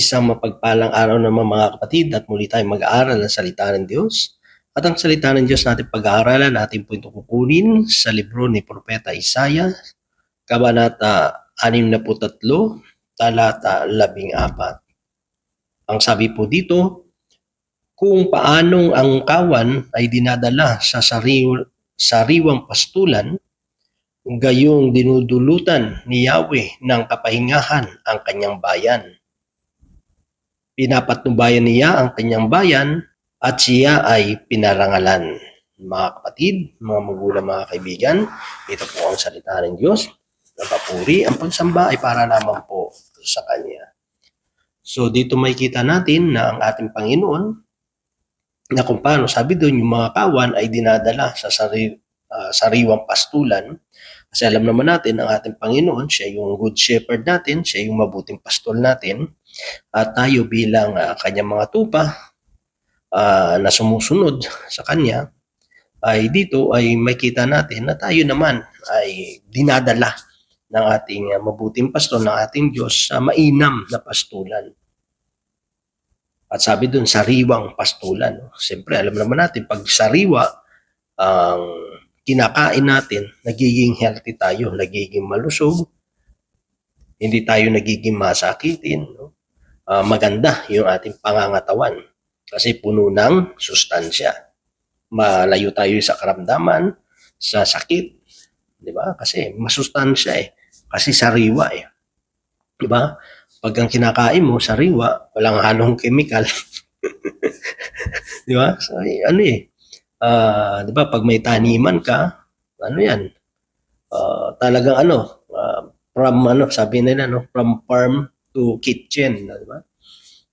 Isang mapagpalang araw naman mga kapatid at muli tayong mag-aaral ng salita ng Diyos. At ang salita ng Diyos natin pag-aaralan natin po ito kukunin sa libro ni Propeta Isaiah, Kabanata 63, talata 14. Ang sabi po dito, kung paanong ang kawan ay dinadala sa sariwang pastulan, gayong dinudulutan ni Yahweh ng kapahingahan ang kanyang bayan. Pinapatnubayan niya ang kanyang bayan at siya ay pinarangalan. Mga kapatid, mga magulang, mga kaibigan, ito po ang salita ng Diyos. Ang papuri, ang pagsamba ay para naman po sa Kanya. So dito makikita natin na ang ating Panginoon, na kung paano, sabi doon, yung mga kawan ay dinadala sa sariwang pastulan. Kasi alam naman natin, ang ating Panginoon, siya yung good shepherd natin, siya yung mabuting pastol natin. At tayo bilang kanyang mga tupa na sumusunod sa kanya, ay dito ay makita natin na tayo naman ay dinadala ng ating mabuting pastol, ng ating Diyos sa mainam na pastulan. At sabi doon, sariwang pastulan. Siyempre, alam naman natin, pag sariwa, ang kinakain natin, nagiging healthy tayo, nagiging malusog, hindi tayo nagiging masakitin, no? Maganda yung ating pangangatawan kasi puno ng sustansya. Malayo tayo sa karamdaman, sa sakit, di ba? Kasi masustansya kasi sariwa di ba? Pag ang kinakain mo sariwa, walang halong chemical. Di ba? So, di ba pag may taniman ka, yan? Talagang from sabi nila from farm to kitchen, di ba?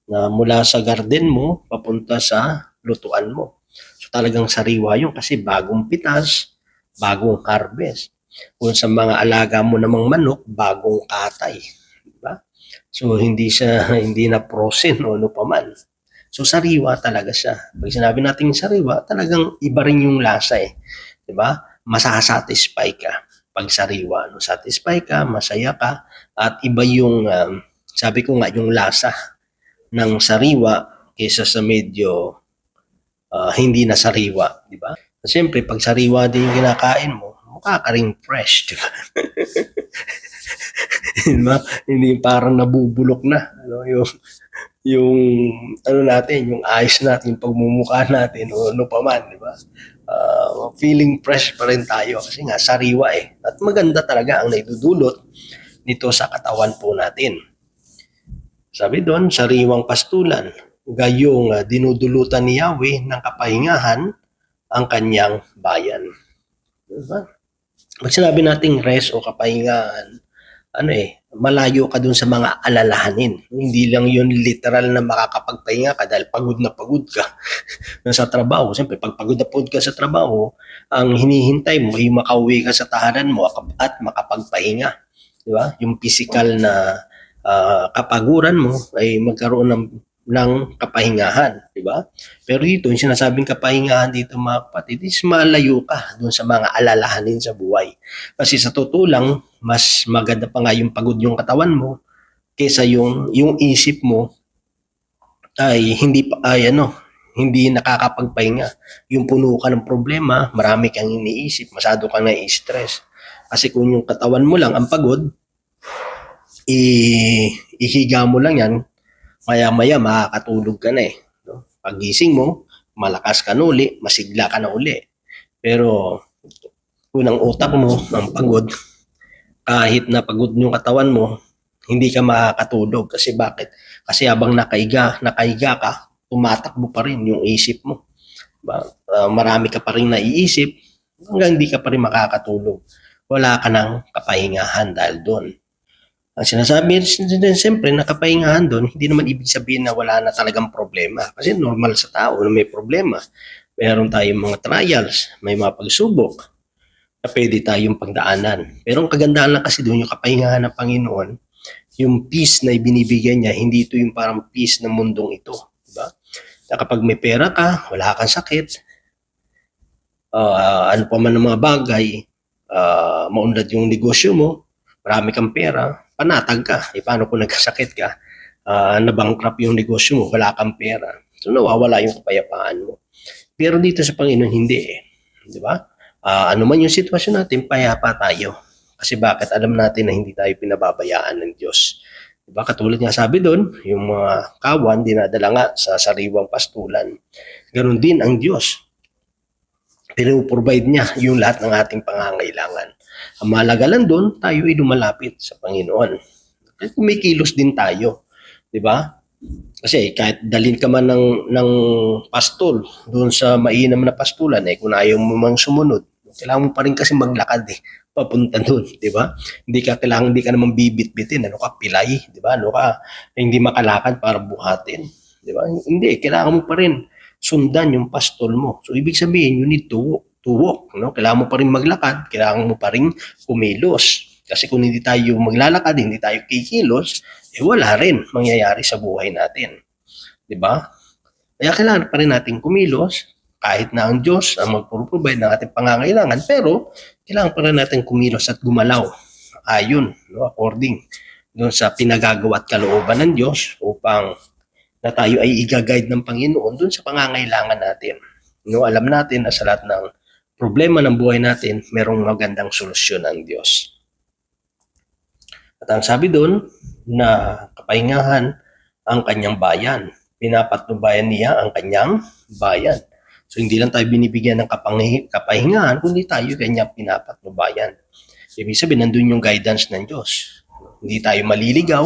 Na mula sa garden mo papunta sa lutuan mo. So talagang sariwa 'yun kasi bagong pitas, bagong harvest. Kung sa mga alaga mo namang manok, bagong katay, di ba? So hindi na frozen o ano pa man. So sariwa talaga siya. Pag sinabi nating sariwa, talagang iba rin yung lasa di ba? Masasatisfy ka pag sariwa, satisfy ka, masaya ka, at iba yung sabi ko nga yung lasa ng sariwa kaysa sa medyo hindi na sariwa, di ba? Siyempre, pag sariwa din yung kinakain mo, mukha ka rin fresh, di ba? Diba? Hindi parang nabubulok na, yung natin, yung eyes natin, yung pagmumukha natin, o ano pa man, di ba? Feeling fresh pa rin tayo kasi nga sariwa At maganda talaga ang naidudulot nito sa katawan po natin. Sabi doon, sariwang pastulan, gayong dinudulutan ni Yahweh ng kapahingahan ang kanyang bayan. Diba? Pag sinabi nating rest o kapahingahan, malayo ka dun sa mga alalahanin. Hindi lang yun literal na makakapagpahinga ka dahil pagod na pagod ka sa trabaho. Siyempre, pag pagod na pagod ka sa trabaho, ang hinihintay mo ay makauwi ka sa tahanan mo at makapagpahinga. Diba? Yung physical na kapaguran mo ay magkaroon ng kapahingahan, di ba? Pero dito, yung sinasabing kapahingahan dito mga kapatid, is malayo ka doon sa mga alalahanin sa buhay. Kasi sa totoo lang, mas maganda pa nga yung pagod yung katawan mo kaysa yung isip mo ay hindi nakakapagpahinga. Yung puno ka ng problema, marami kang iniisip, masyado kang na-stress. Kasi kung yung katawan mo lang ang pagod, ihiga mo lang yan, maya-maya makakatulog ka na no? Pagising mo, malakas ka na uli, masigla ka na uli. Pero kung ang utak mo ang pagod, kahit na pagod yung katawan mo, hindi ka makakatulog. Kasi bakit? Kasi habang nakaiga ka, tumatakbo pa rin yung isip mo. Marami ka pa rin naiisip, hanggang hindi ka pa rin makakatulog. Wala ka ng kapahingahan dahil doon. Ang sinasabi siyempre nakapahingahan doon, hindi naman ibig sabihin na wala na talagang problema. Kasi normal sa tao na may problema. Meron tayong mga trials, may mga pagsubok na pwede tayong pagdaanan. Pero ang kagandahan lang kasi doon, yung kapahingahan ng Panginoon, yung peace na ibinibigay niya, hindi ito yung parang peace ng mundong ito. Diba? Na kapag may pera ka, wala kang sakit, ano pa man ng mga bagay, maunlad yung negosyo mo, marami kang pera, panatag ka. Paano kung nagkasakit ka? nabankrupt yung negosyo mo, wala kang pera. So nawawala yung kapayapaan mo. Pero dito sa Panginoon, hindi eh. Di ba? Ano man yung sitwasyon natin, payapa tayo. Kasi bakit? Alam natin na hindi tayo pinababayaan ng Diyos. Diba? Katulad nga sabi doon, yung mga kawan, dinadala nga sa sariwang pastulan. Ganon din ang Diyos. Pinuprovide niya yung lahat ng ating pangangailangan. Ang mahalaga lang doon, tayo ay lumalapit sa Panginoon. Kasi kumikilos din tayo. Di ba? Kasi kahit dalhin ka man ng pastol doon sa mainam na pastulan, eh kung ayaw mo mang sumunod, kailangan mo pa rin kasi maglakad eh, papunta doon, di ba? Hindi ka naman bibit-bitin, ano ka, pilay, di ba? Ano ka, hindi makalakad para buhatin, di ba? Hindi, kailangan mo pa rin sundan yung pastol mo. So, ibig sabihin, you need to walk, no? Kailangan mo pa rin maglakad, kailangan mo pa rin kumilos. Kasi kung hindi tayo maglalakad, hindi tayo kikilos, eh wala rin mangyayari sa buhay natin. Di ba? Kaya kailangan pa rin natin kumilos, kahit na ang Diyos ang magpro-provide ng ating pangangailangan, pero kailangan pa rin natin kumilos at gumalaw ayon, no, according doon sa pinagagawa at kalooban ng Diyos upang na tayo ay i-guide ng Panginoon doon sa pangangailangan natin. No, alam natin na sa lahat ng problema ng buhay natin, merong magandang solusyon ang Diyos. At ang sabi doon na kapahingahan ang kanyang bayan. Pinapatnubayan niya ang kanyang bayan. So hindi lang tayo binibigyan ng kapahingahan, kundi tayo kanyang pinapatnubayan. Ibig sabihin, nandun yung guidance ng Diyos. Hindi tayo maliligaw,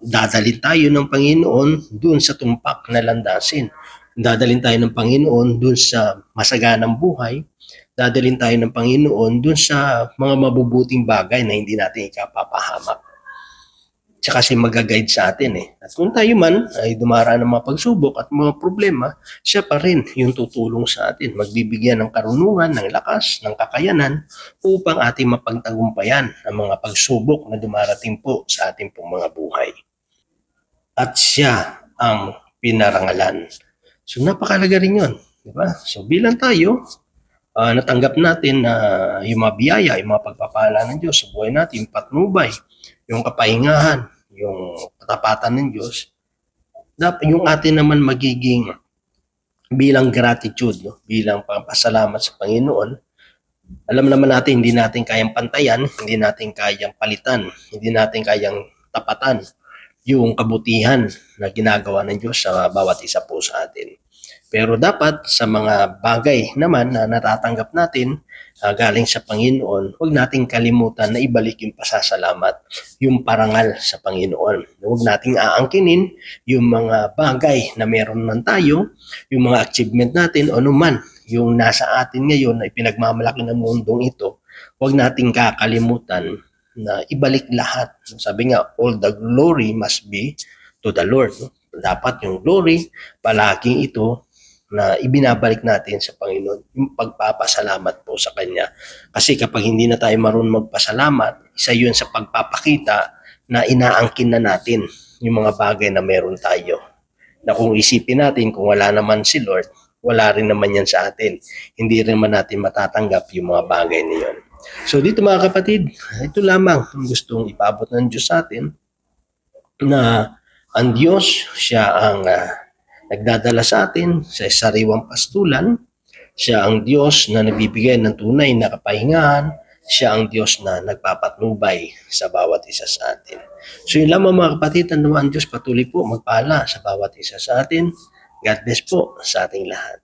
dadalhin tayo ng Panginoon dun sa tumpak na landasin. Dadalhin tayo ng Panginoon dun sa masaganang buhay. Dadalhin tayo ng Panginoon dun sa mga mabubuting bagay na hindi natin ikapapahamak. Siya kasi mag-guide sa atin eh. At kung tayo man ay dumaraan ng mga pagsubok at mga problema, siya pa rin yung tutulong sa atin. Magbibigyan ng karunungan, ng lakas, ng kakayanan upang ating mapagtagumpayan ang mga pagsubok na dumarating po sa ating pong mga buhay. At siya ang pinarangalan. So napakalaga rin yun. Diba? So bilang tayo, natanggap natin na yung mga biyaya, yung mga pagpapala ng Diyos sa buhay natin, yung patnubay, yung kapahingahan, yung katapatan ng Diyos, dapat yung atin naman magiging bilang gratitude, no? Bilang pasalamat sa Panginoon. Alam naman natin, hindi natin kayang pantayan, hindi natin kayang palitan, hindi natin kayang tapatan yung kabutihan na ginagawa ng Diyos sa bawat isa po sa atin. Pero dapat sa mga bagay naman na natatanggap natin galing sa Panginoon, huwag nating kalimutan na ibalik yung pasasalamat, yung parangal sa Panginoon. Huwag nating aangkinin yung mga bagay na meron man tayo, yung mga achievement natin o naman yung nasa atin ngayon na ipinagmamalaki ng mundong ito. Huwag nating kakalimutan na ibalik lahat. Sabi nga, all the glory must be to the Lord. Dapat yung glory, palaging ito na ibinabalik natin sa Panginoon, yung pagpapasalamat po sa Kanya. Kasi kapag hindi na tayo marunong magpasalamat, isa yun sa pagpapakita na inaangkin na natin yung mga bagay na meron tayo. Na kung isipin natin, kung wala naman si Lord, wala rin naman yan sa atin. Hindi rin naman natin matatanggap yung mga bagay na yun. So dito mga kapatid, ito lamang ang gustong ipabot ng Diyos sa atin, na ang Diyos, siya ang nagdadala sa atin sa sariwang pastulan. Siya ang Diyos na nagbibigay ng tunay na kapahingahan. Siya ang Diyos na nagpapatnubay sa bawat isa sa atin. So yun lamang mga kapatid, ang Diyos patuloy po magpala sa bawat isa sa atin. God bless po sa ating lahat.